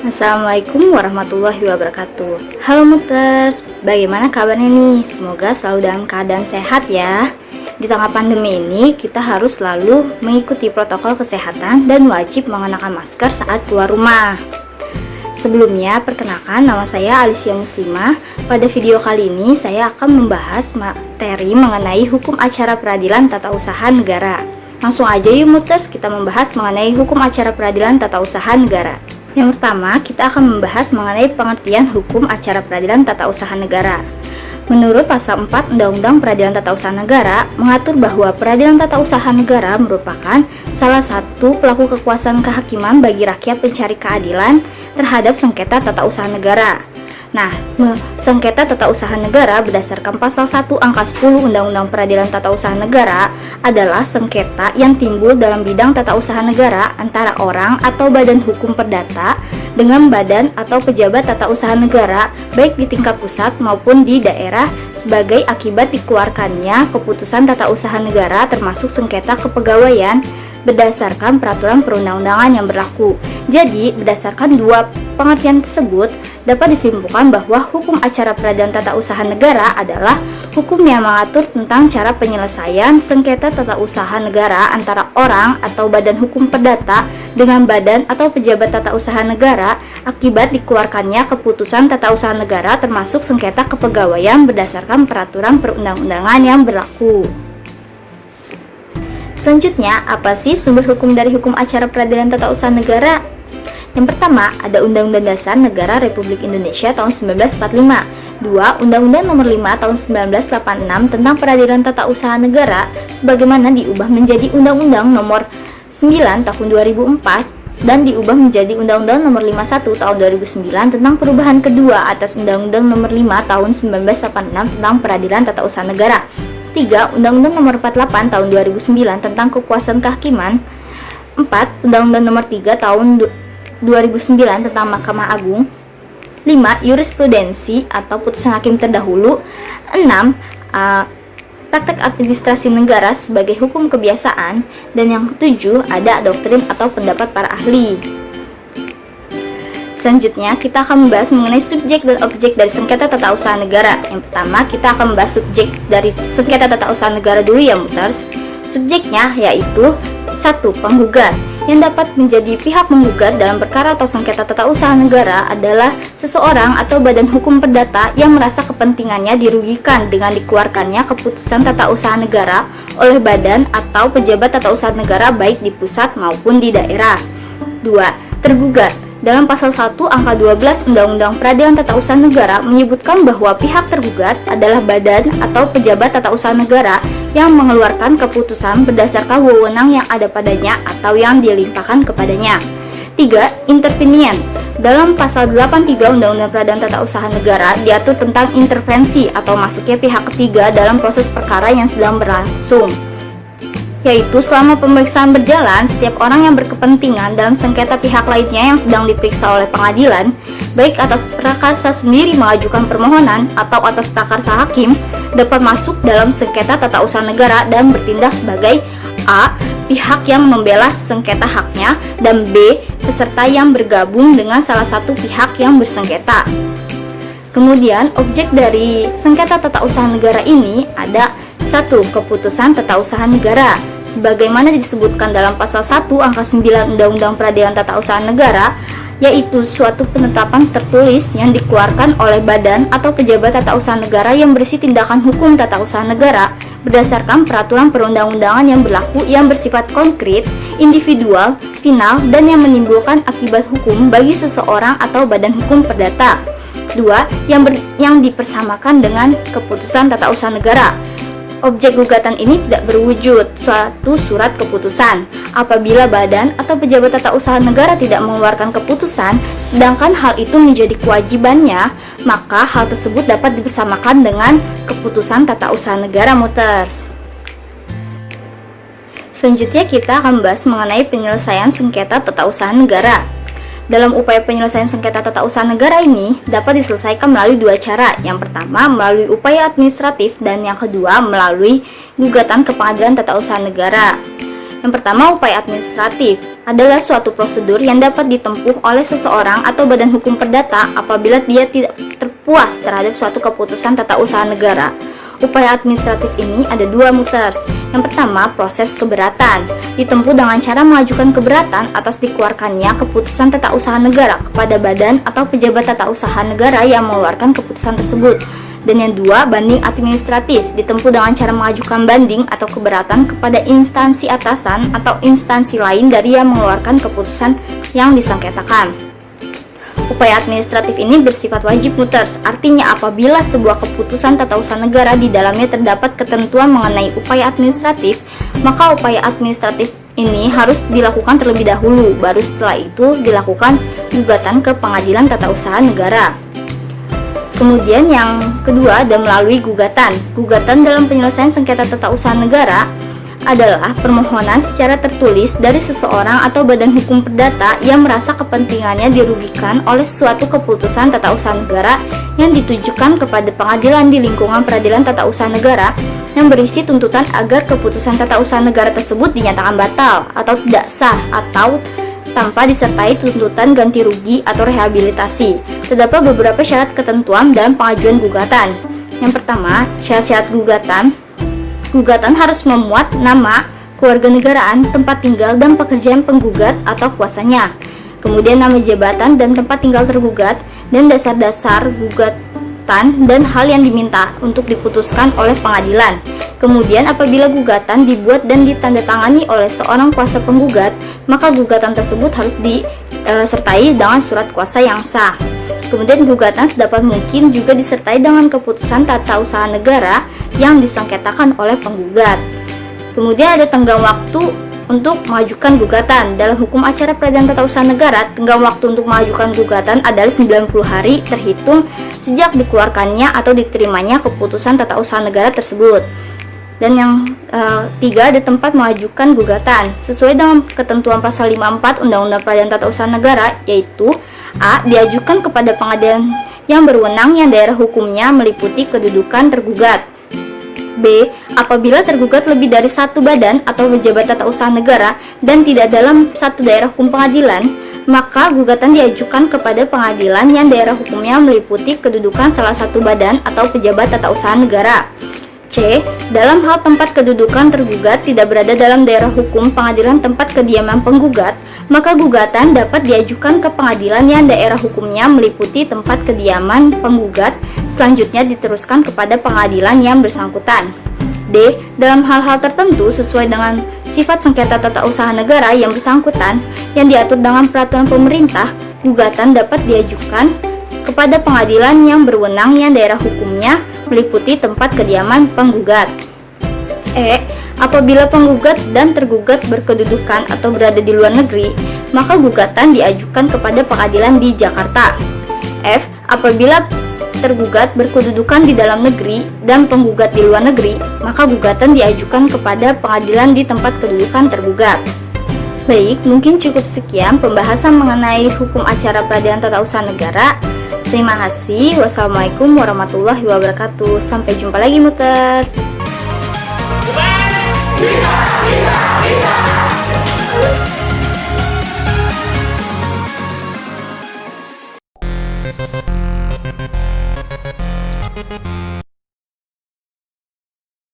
Assalamualaikum warahmatullahi wabarakatuh. Halo Muters, bagaimana kabarnya nih? Semoga selalu dalam keadaan sehat ya. Di tengah pandemi ini, kita harus selalu mengikuti protokol kesehatan dan wajib mengenakan masker saat keluar rumah. Sebelumnya, perkenalkan nama saya Alicia Muslimah. Pada video kali ini, saya akan membahas materi mengenai hukum acara peradilan tata usaha negara. Langsung aja yuk Muters, kita membahas mengenai hukum acara peradilan tata usaha negara. Yang pertama, kita akan membahas mengenai pengertian hukum acara peradilan tata usaha negara. Menurut pasal 4 Undang-Undang Peradilan Tata Usaha Negara mengatur bahwa peradilan tata usaha negara merupakan salah satu pelaku kekuasaan kehakiman bagi rakyat pencari keadilan terhadap sengketa tata usaha negara. Nah, sengketa tata usaha negara berdasarkan pasal 1 angka 10 Undang-Undang Peradilan Tata Usaha Negara adalah sengketa yang timbul dalam bidang tata usaha negara antara orang atau badan hukum perdata dengan badan atau pejabat tata usaha negara baik di tingkat pusat maupun di daerah sebagai akibat dikeluarkannya keputusan tata usaha negara termasuk sengketa kepegawaian berdasarkan peraturan perundang-undangan yang berlaku. Jadi, berdasarkan dua pengertian tersebut, dapat disimpulkan bahwa hukum acara peradilan tata usaha negara adalah hukum yang mengatur tentang cara penyelesaian sengketa tata usaha negara antara orang atau badan hukum perdata dengan badan atau pejabat tata usaha negara akibat dikeluarkannya keputusan tata usaha negara termasuk sengketa kepegawaian berdasarkan peraturan perundang-undangan yang berlaku. Selanjutnya, apa sih sumber hukum dari hukum acara peradilan tata usaha negara? Yang pertama, ada Undang-Undang Dasar Negara Republik Indonesia tahun 1945. 2. Undang-Undang Nomor 5 tahun 1986 tentang Peradilan Tata Usaha Negara sebagaimana diubah menjadi Undang-Undang Nomor 9 tahun 2004 dan diubah menjadi Undang-Undang Nomor 51 tahun 2009 tentang perubahan kedua atas Undang-Undang Nomor 5 tahun 1986 tentang Peradilan Tata Usaha Negara. 3. Undang-Undang Nomor 48 tahun 2009 tentang Kekuasaan Kehakiman. 4. Undang-Undang Nomor 3 tahun 2009 tentang Mahkamah Agung. 5. Jurisprudensi atau putusan hakim terdahulu. 6. Praktek administrasi negara sebagai hukum kebiasaan. Dan yang ketujuh, ada doktrin atau pendapat para ahli. Selanjutnya, kita akan membahas mengenai subjek dan objek dari sengketa tata usaha negara. Yang pertama, kita akan membahas subjek dari sengketa tata usaha negara dulu ya Muters. Subjeknya yaitu 1. Penggugat. Yang dapat menjadi pihak menggugat dalam perkara atau sengketa tata usaha negara adalah seseorang atau badan hukum perdata yang merasa kepentingannya dirugikan dengan dikeluarkannya keputusan tata usaha negara oleh badan atau pejabat tata usaha negara baik di pusat maupun di daerah. 2. Tergugat. Dalam pasal 1 angka 12 Undang-Undang Peradilan Tata Usaha Negara menyebutkan bahwa pihak tergugat adalah badan atau pejabat tata usaha negara yang mengeluarkan keputusan berdasarkan wewenang yang ada padanya atau yang dilimpahkan kepadanya. 3. Intervenien. Dalam pasal 83 Undang-Undang Peradilan Tata Usaha Negara diatur tentang intervensi atau masuknya pihak ketiga dalam proses perkara yang sedang berlangsung, yaitu selama pemeriksaan berjalan, setiap orang yang berkepentingan dalam sengketa pihak lainnya yang sedang diperiksa oleh pengadilan, baik atas prakarsa sendiri mengajukan permohonan atau atas prakarsa hakim, dapat masuk dalam sengketa tata usaha negara dan bertindak sebagai A. Pihak yang membela sengketa haknya, dan B. Peserta yang bergabung dengan salah satu pihak yang bersengketa. Kemudian, objek dari sengketa tata usaha negara ini ada 1. Keputusan tata usaha negara. Sebagaimana disebutkan dalam pasal 1 angka 9 Undang-Undang Peradilan Tata Usaha Negara, yaitu suatu penetapan tertulis yang dikeluarkan oleh badan atau pejabat tata usaha negara yang berisi tindakan hukum tata usaha negara berdasarkan peraturan perundang-undangan yang berlaku yang bersifat konkret, individual, final, dan yang menimbulkan akibat hukum bagi seseorang atau badan hukum perdata. 2. Yang dipersamakan dengan keputusan tata usaha negara. Objek gugatan ini tidak berwujud suatu surat keputusan apabila badan atau pejabat tata usaha negara tidak mengeluarkan keputusan, sedangkan hal itu menjadi kewajibannya, maka hal tersebut dapat dipersamakan dengan keputusan tata usaha negara Muters. Selanjutnya kita akan membahas mengenai penyelesaian sengketa tata usaha negara. Dalam upaya penyelesaian sengketa tata usaha negara ini dapat diselesaikan melalui dua cara. Yang pertama melalui upaya administratif dan yang kedua melalui gugatan ke pengadilan tata usaha negara. Yang pertama, upaya administratif adalah suatu prosedur yang dapat ditempuh oleh seseorang atau badan hukum perdata apabila dia tidak terpuas terhadap suatu keputusan tata usaha negara. Upaya administratif ini ada dua, Muters. Yang pertama, proses keberatan, ditempuh dengan cara mengajukan keberatan atas dikeluarkannya keputusan tata usaha negara kepada badan atau pejabat tata usaha negara yang mengeluarkan keputusan tersebut. Dan yang dua, banding administratif, ditempuh dengan cara mengajukan banding atau keberatan kepada instansi atasan atau instansi lain dari yang mengeluarkan keputusan yang disengketakan. Upaya administratif ini bersifat wajib, Muters. Artinya apabila sebuah keputusan tata usaha negara di dalamnya terdapat ketentuan mengenai upaya administratif, maka upaya administratif ini harus dilakukan terlebih dahulu, baru setelah itu dilakukan gugatan ke pengadilan tata usaha negara. Kemudian yang kedua ada melalui gugatan. Gugatan dalam penyelesaian sengketa tata usaha negara adalah permohonan secara tertulis dari seseorang atau badan hukum perdata yang merasa kepentingannya dirugikan oleh suatu keputusan tata usaha negara yang ditujukan kepada pengadilan di lingkungan peradilan tata usaha negara yang berisi tuntutan agar keputusan tata usaha negara tersebut dinyatakan batal atau tidak sah atau tanpa disertai tuntutan ganti rugi atau rehabilitasi. Terdapat beberapa syarat ketentuan dalam pengajuan gugatan. Yang pertama, syarat-syarat gugatan. Gugatan harus memuat nama, kewarganegaraan, tempat tinggal, dan pekerjaan penggugat atau kuasanya. Kemudian nama jabatan dan tempat tinggal tergugat, dan dasar-dasar gugatan dan hal yang diminta untuk diputuskan oleh pengadilan. Kemudian apabila gugatan dibuat dan ditandatangani oleh seorang kuasa penggugat, maka gugatan tersebut harus disertai dengan surat kuasa yang sah. Kemudian gugatan sedapat mungkin juga disertai dengan keputusan tata usaha negara yang disengketakan oleh penggugat. Kemudian ada tenggang waktu untuk mengajukan gugatan. Dalam hukum acara peradilan tata usaha negara, tenggang waktu untuk mengajukan gugatan adalah 90 hari terhitung sejak dikeluarkannya atau diterimanya keputusan tata usaha negara tersebut. Dan yang tiga ada tempat mengajukan gugatan. Sesuai dengan ketentuan pasal 54 Undang-Undang Peradilan Tata Usaha Negara, yaitu A. Diajukan kepada pengadilan yang berwenang yang daerah hukumnya meliputi kedudukan tergugat. B. Apabila tergugat lebih dari satu badan atau pejabat tata usaha negara dan tidak dalam satu daerah hukum pengadilan, maka gugatan diajukan kepada pengadilan yang daerah hukumnya meliputi kedudukan salah satu badan atau pejabat tata usaha negara. C. Dalam hal tempat kedudukan tergugat tidak berada dalam daerah hukum pengadilan tempat kediaman penggugat, maka gugatan dapat diajukan ke pengadilan yang daerah hukumnya meliputi tempat kediaman penggugat, selanjutnya diteruskan kepada pengadilan yang bersangkutan. D. Dalam hal-hal tertentu sesuai dengan sifat sengketa tata usaha negara yang bersangkutan yang diatur dengan peraturan pemerintah, gugatan dapat diajukan kepada pengadilan yang berwenang yang daerah hukumnya meliputi tempat kediaman penggugat. E. Apabila penggugat dan tergugat berkedudukan atau berada di luar negeri, maka gugatan diajukan kepada pengadilan di Jakarta. F. Apabila tergugat berkedudukan di dalam negeri dan penggugat di luar negeri, maka gugatan diajukan kepada pengadilan di tempat kedudukan tergugat. Baik, mungkin cukup sekian pembahasan mengenai hukum acara peradilan tata usaha negara. Terima kasih. Wassalamualaikum warahmatullahi wabarakatuh. Sampai jumpa lagi, Muters.